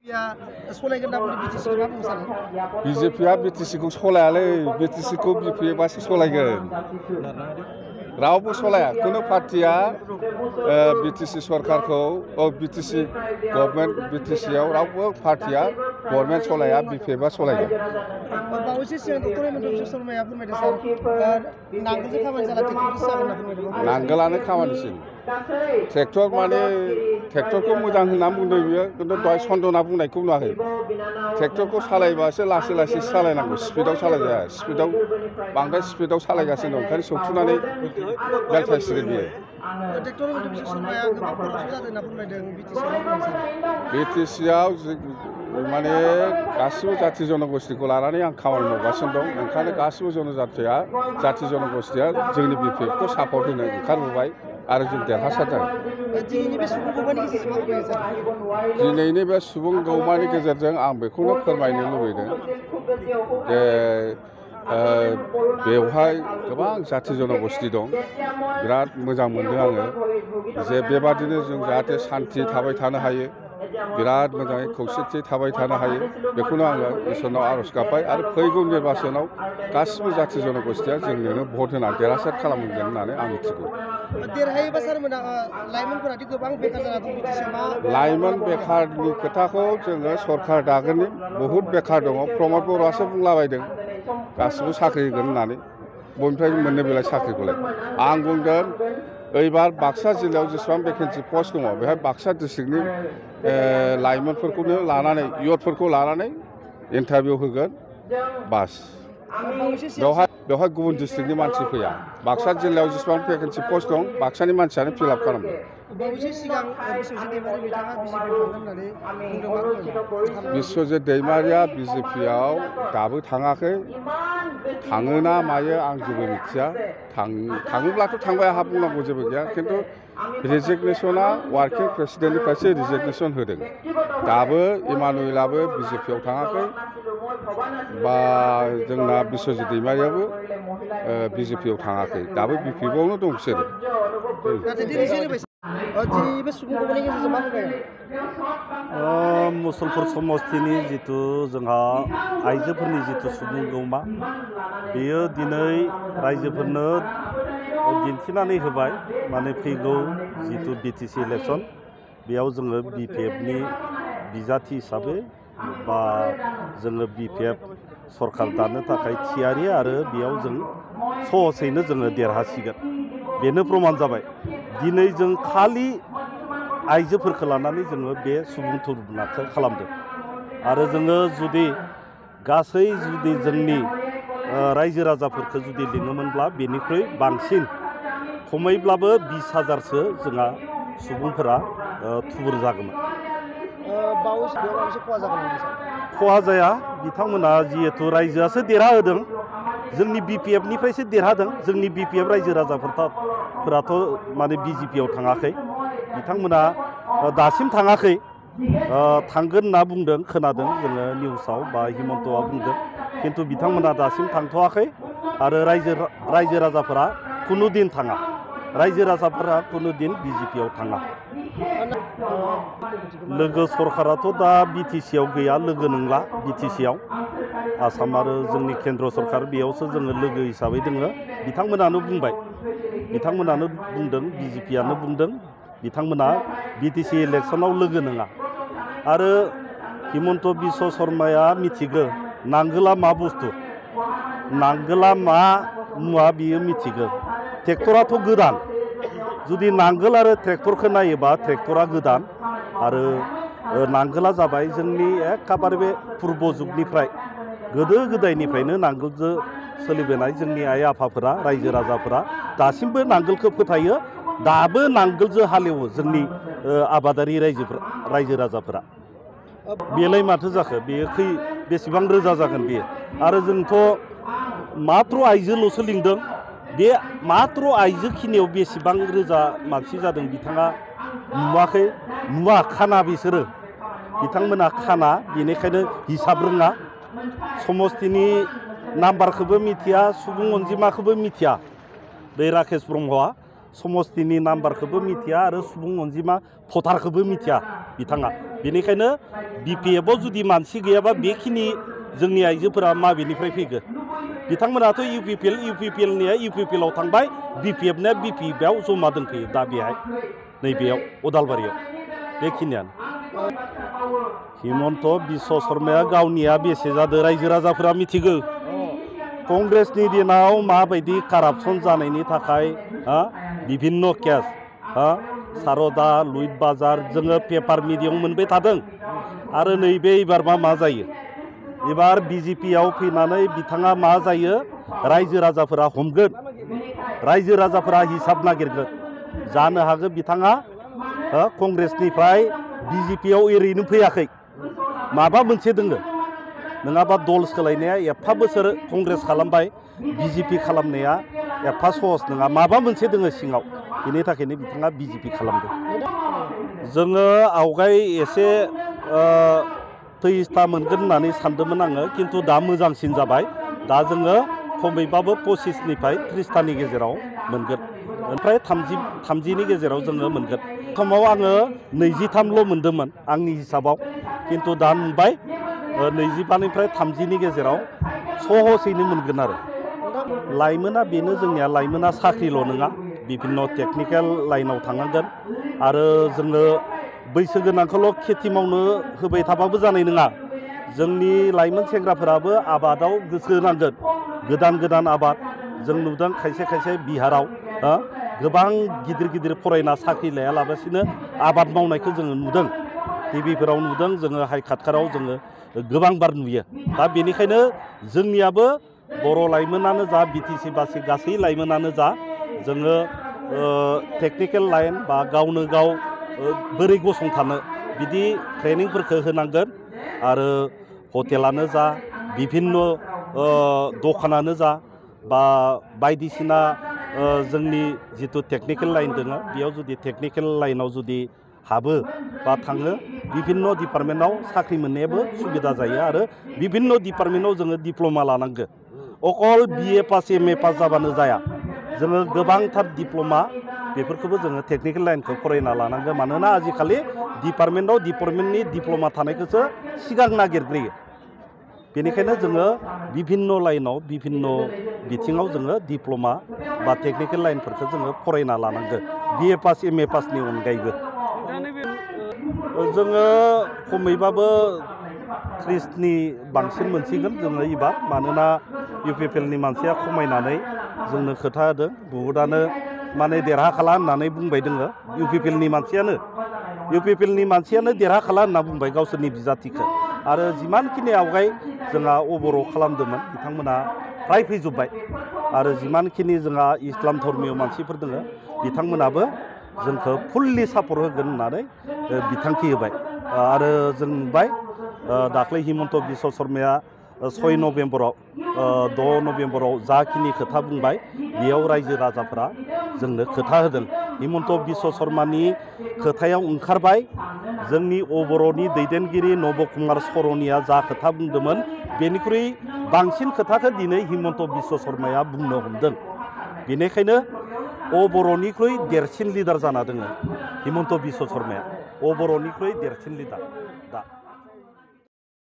BJP BTC को सलायालै BTC को BPA बासो सलायगोन रावबो सलाया कुनु पार्टिया BTC सरकारखौ BTC गभर्नमेन्ट BTC आव रावबो पार्टिया गभर्नमेन्ट सलाया BPA बा सलायगोन बावैसो सिगां डक्टर हेमन्त बिश्व शर्माया फोरमायदों सार नांगोलजों खामानि जाला ट्रेक्टरजोंसो जागोन होनना फोरमायदों नांगोलानो खामानिसिन ट्रेक्टर माने ट्रेक्टरखौ मोजां होनना बुंदों बियो खिन्थु दहाय सन्दना बुंनायखौ नुवाखै ट्रेक्टरखौ सालायबासो लासै लासै सालायनांगौ स्पिडआव सालायजाया स्पिडआव बांद्राय स्पिडआव सालायगासिनो दं ओंखायनो सौथुनानै बेलथायसिगोन बियो डक्टर हेमन्त बिश्व शर्माया गोबां खर'सो जादों होनना फोरमायदों BTC आव माने गासिबो जाथि जनगोष्ठीखौ लानानै आं खामानि मावगासिनो दं ओंखायनो गासिबो जाथि जनगोष्ठीया जोंनि BPF खौ सापर्ट होनो ओंखारबोबाय आरो जों देरहासार जागोन दिनैनि बे सुबुं गौमानि गेजेरजों आं बेखौनो फोरमायनो लुबैदों जे बेवहाय गोबां जाथि जनगोष्ठी दं बिराद मोजां मोनदों आङो जे बेबादिनो जों जाहाथे सान्थि थाबाय थानो हायो बिराद मोजाङै खौसेथि थाबाय थानो हायो बेखौनो आङो इसोरनाव आर'ज गाबबाय आरो फैगौ निर्बाचनाव गासिबो जाथि जनगोष्ठीया जोंनो भट होनानै देरहासार खालामगोन होननानै आं मिथिगौ देरहायोबा सारमोना लाइमोनफोरादि गोबां बेखार जाना दं BTC लाइमोन बेखारनि खोथाखौ जोङो सरकार दागोननि बहुद बेखार दङ प्रमद बर'आसो बुंलाबायदों गासिबो साख्रि होगोन होननानै बयनिफ्राय मोननो बेलाय साख्रिखौलाय आं बुंदों एबार बाक्सा जिल्लायाव जेसेबां भेकेन्सि पस्ट दङ बेहाय बाक्सा डिस्ट्रिक्टनि लाइमोनफोरखौनो लानानै इयुथफोरखौ लानानै इन्टारभिउ होगोन बास बेवहाय गुबुन डिस्ट्रिक्टनि मानसि फैया बाक्सा जिल्लायाव जेसेबां भेकेन्सि पस्ट दं बाक्सानि मानसियानो फिलआप खालामगोन बिश्वजित दैमारिया BJP आव दाबो थाङाखै थाङोना मायो आं जेबो मिथिया थाङोब्लाथ' थांबाय आंहा बुंनांगौ जेबो गैया खिन्थु रिजिगनेसना वार्किं प्रेसिडेन्टनिफ्रायसो रिजिगनेसन होदों दाबो इमानुवेलाबो BJP आव थाङाखै बा जोंना बिश्वजित दैमारियाबो BJP आव थाङाखै दाबो BPF आवनो दं बिसोरो मुसलपुर समष्टिनि जिथु जोंहा आइजोफोरनि जिथु सुबुं गौमा बेयो दिनै रायजोफोरनो दिन्थिनानै होबाय माने फैगौ जिथु BTC इलेक्सन बेयाव जोङो BPFनि बिजाथि हिसाबै बा जोङो BPF सरकार दानो थाखाय थियारि आरो बेयाव जों सहसैनो जोङो देरहासिगोन बेनो प्रमान जाबाय दिनै जों खालि आइजोफोरखौ लानानै जोङो बे सुबुं थुबुरखौ खालामदों आरो जोङो जुदि गासै जोंनि रायजो राजाफोरखौ जुदि लिङोमोनब्ला बेनिख्रुइ बांसिन खमैब्लाबो 20,000सो जोंहा सुबुंफोरा थुबुर जागौमोन खहा जाया बिथांमोना जिहेतु रायजोआसो देरहाहोदों जोंनि BPFनिफ्रायसो देरहादों जोंनि BPF रायजो राजाफोराथ' माने BJP आव थाङाखै बिथांमोना दासिम थाङाखै थांगोन होनना बुंदों खोनादों जोङो निउसाव बा हिमन्तआ बुंदों खिन्थु बिथांमोना दासिम थांथ'वाखै आरो रायजो राजाफोरा कुनु दिन थाङा रायजो राजाफोरा कुनु दिन BJP आव थाङा लोगो सरकाराथ' दा BTC आव गैया लोगो नंला BTC आव आसाम आरो जोंनि केन्द्र सरकार बेयावसो जोङो लोगो हिसाबै दोङो बिथांमोनानो बुंबाय बिथांमोनानो बुंदों BJPआनो बुंदों बिथांमोना BTC इलेक्सनाव लोगो नङा आरो हिमन्त बिश्व शर्माया मिथिगौ नांगोला मा बुस्थु नांगोला मा मुवा बियो मिथिगौ ट्रेक्टराथ' गोदान जुदि नांगोल आरो ट्रेक्टरखौ नायोबा ट्रेक्टरा गोदान आरो नांगोला जाबाय जोंनि एखेबारे बे पुर्ब जुगनिफ्राय गोदो गोदायनिफ्रायनो नांगोलजों सोलिबोनाय जोंनि आइ आफाफोरा रायजो राजाफोरा दासिमबो नांगोलखौ फोथायो दाबो नांगोलजों हालेवो जोंनि आबादारि रायजो राजाफोरा बेलाय माथो जाखो बेयो बेसेबां रोजा जागोन बेयो आरो जोंथ' माथ्र आइजोल'सो लिंदों बे माथ्र आइजोखिनियाव बेसेबां रोजा मानसि जादों बिथाङा नुवाखै नुवा खाना बिसोरो बिथांमोना खाना बेनिखायनो हिसाब रोङा समष्टिनि नाम्बारखौबो मिथिया सुबुं अनजिमाखौबो मिथिया बे राकेश ब्रह्मआ समस्तिनि नाम्बारखौबो मिथिया आरो सुबुं अनजिमा भटारखौबो मिथिया बिथाङा। बेनिखायनो BPF आव जुदि मानसि गैयाबा बेखिनि जोंनि आइजोफोरा माबेनिफ्राय फैगोन? बिथांमोनाथ' UPPLनिया UPPL आव थांबाय, BPF-निया BPF आव जमा दोनफैयो दा बेहाय नैबेयाव अदालबारियाव। बेखिनियानो। हिमन्त बिश्व शर्माया गावनिया बेसे जादों रायजो राजाफोरा मिथिगौ। कंग्रेसनि दिनाव माबायदि कारापसन जानायनि थाखाय बिभिन्न केस सारदा लुइट बाजार जोङो पेपार मिडियायाव मोनबाय थादों। आरो नैबे एबारबा मा जायो? एबार BJP आव फैनानै बिथाङा मा जायो? रायजो राजाफोरा हमगोन, रायजो राजाफोरा हिसाब नागिरगोन। जानो हागौ बिथाङा कंग्रेसनिफ्राय BJP आव ओरैनो फैयाखै, माबा मोनसे दोङो। नङाबा दल सोलायनाया एफा बोसोर कंग्रेस खालामबाय, BJP खालामनाया एफा सहस नङा, माबा मोनसे दोङो सिङाव। बेनि थाखायनो बिथाङा BJP खालामदों। जोङो आवगाय एसे 23टा मोनगोन होननानै सानदोंमोन आङो, खिन्थु दा मोजांसिन जाबाय। दा जोङो खमैबाबो 25निफ्राय 30टानि गेजेराव मोनगोन, ओमफ्राय 30नि गेजेराव जोङो मोनगोन। समाव आङो 23ल' मोनदोंमोन आंनि हिसाबाव, खिन्थु दा नुबाय 25निफ्राय 30नि गेजेराव सहसैनो मोनगोन आरो। लाइमोना बेनो जोंनिया, लाइमोना साख्रिल' नङा, बिभिन्न टेकनिकेल लाइनाव थांनांगोन। आरो जोङो बैसो गोनांखौल' खेथि मावनो होबाय थाबाबो जानाय नङा। जोंनि लाइमोन सेंग्राफोराबो आबादाव गोसो होनांगोन। गोदान गोदान आबाद जों नुदों खायसे खायसे बिहाराव गोबां गिदिर गिदिर फरायना साख्रि लायालाबासिनो आबाद मावनायखौ जोङो नुदों, टिभिफोराव नुदों, जोङो हाइ खाथखाराव जोङो गोबांबार नुयो। दा बेनिखायनो जोंनियाबो बर' लाइमोनानो जा, BTC बासि गासै लाइमोनानो जा, जोङो टेकनिकेल लाइन बा गावनो गाव बोरै गसंथानो बिदि ट्रेनिंफोरखौ होनांगोन। आरो हटेलानो जा, बिभिन्न दखानानो जा, बा बायदिसिना जोंनि जिथु टेकनिकेल लाइन दङ, बेयाव जुदि टेकनिकेल लाइनाव जुदि हाबो बा थाङो, बिभिन्न डिपार्टमेन्टआव साख्रि मोननायाबो सुबिदा जायो। आरो बिभिन्न डिपार्टमेन्टआव जोङो डिप्ल'मा लानांगौ। अकल BA पास MA पास जाबानो जाया, जोङो गोबांथार डिप्ल'मा बेफोरखौबो जोङो टेकनिकेल लाइनखौ फरायना लानांगौ। मानोना आजिखालि डिपार्टमेन्टनि डिप्ल'मा थानायखौसो सिगां नागिरग्रोयो। बेनिखायनो जोङो बिभिन्न लाइनाव, बिभिन्न बिथिङाव जोङो डिप्ल'मा बा टेकनिकेल लाइनफोरखौ जोङो फरायना लानांगौ, BA पास MA पासनि अनगायैबो। जोङो खमैबाबो 30नि बांसिन मोनसिगोन जोङो एबार। मानोना UPPLनि मानसिया खमायनानै जोंनो खोथा होदों, बहुदआनो माने देरहाखाला होननानै बुंबाय दोङो। UPPLनि मानसियानो देरहाखाला होनना बुंबाय गावसोरनि बिजाथिखौ। आरो जिमानखिनि आवगाय जोंहा अबर'आव खालामदोंमोन बिथांमोना फ्राय फैजोब्बाय। आरो जिमानखिनि जोंहा इस्लाम धर्मीय मानसिफोर दङ, बिथांमोनाबो जोंखौ फुल्लि सापर्ट होगोन होननानै बिथांखि होबाय। आरो जों नुबाय दाख्लै हिमन्त बिश्व शर्माया 6 नभेम्बराव 6 नभेम्बराव जाखिनि खोथा बुंबाय, बेयाव रायजो राजाफोरा जोंनो खोथा होदों। हिमन्त बिश्व शर्मानि खोथायाव ओंखारबाय जोंनि अबर'नि दैदेनगिरि नब कुमार सर'निया जा खोथा बुंदोंमोन, बेनिख्रुइ बांसिन खोथाखौ दिनै हिमन्त बिश्व शर्माया बुंनो हमदों। बेनिखायनो अबर'निख्रुइ देरसिन लिडार जाना दङ हिमन्त बिश्व शर्माया, अबर'निख्रुइ देरसिन लिडार दा।